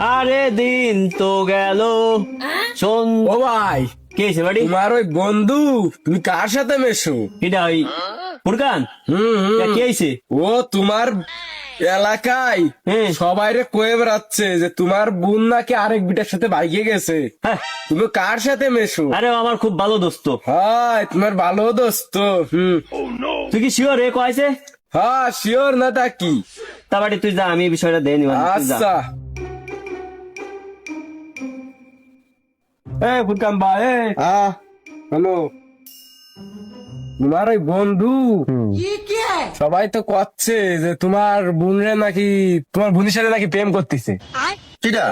আরে দিন তো গেল শোন। ও ভাই, কে এসে বাড়ি? তোমার ওই বন্ধু, তুমি কার সাথে মেশো? এটা ওই ফুরকান। কে আইছে? ও তোমার এলাকায় হ্যাঁ। সবাই রে কয়ে বেড়াচ্ছে যে তোমার বোন নাকি আরেক বিটার সাথে বাইকে গেছে। হ্যাঁ। তুমি কার সাথে মেশো? আরে ও আমার খুব ভালো দোস্ত। হয় তোমার ভালো দোস্ত। তুই কি শিওর রে কয়েছে? হ্যাঁ শিওর না তা কি? তা বাড়ি তুই যা, আমি এই বিষয়টা দেয় নি। আচ্ছা। এ ফুরকান ভাই, হ্যালো, তোমার ওই বন্ধু সবাই তো করছে যে তোমার বোনরে নাকি, তোমার বোনের সাথে নাকি প্রেম করতেছে। কিটা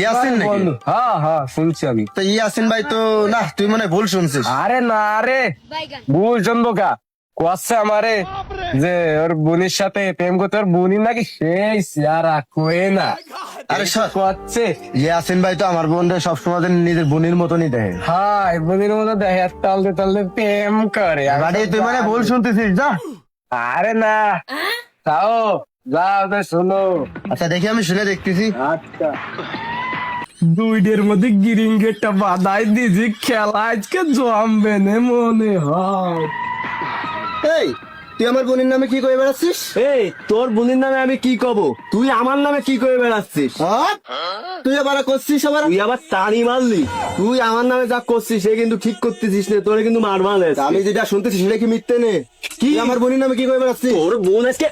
ইয়াসিন তোমার নাকি? বন্ধু। হ্যাঁ হ্যাঁ শুনছি আমি। তো ইয়াসিন ভাই তো না, তুই মনে হয় ভুল শুনছিস। আরে না রে, ভুল শুনবো কা? করছে আমারে যে ওর বোনের সাথে প্রেম করতে, ওর বোনই নাকি সেই সিয়ারা কয়ে না। আরে সর। করছে। ইয়াসিন ভাই তো আমার বোনদের সবসময় নিজের বোনের মতনই দেখে। হ্যাঁ বোনের মতো দেখে, তালতে তালতে প্রেম করে। বাড়ি তুই মানে ভুল শুনতেছিস, যা। আরে না, তাও যাও তো শোনো। আচ্ছা দেখি, আমি শুনে দেখতেছি। আচ্ছা, দুইটার মধ্যে গিরিঙ্গেরটা বাধাই দিয়েছি, খেলা আজকে জমবে না মনে হয়। এই, তুই আমার বোনের নামে কি করে বেড়াচ্ছিস? এই তোর বোনের নামে আমি কি কব? তুই আমার নামে কি করে বেড়াচ্ছিস? তুই আবার করছিস আবার? তুই আবার টানি মারলি। তুই আমার নামে যা করছিস সে কিন্তু ঠিক করতেছিস না, তোরে কিন্তু মারবা না। আমি যেটা শুনতেছি সেটা কি মিথ্যে নে? কি? তুই আমার বোনের নামে কি করে বেড়াচ্ছিস? তোর বোন আজকে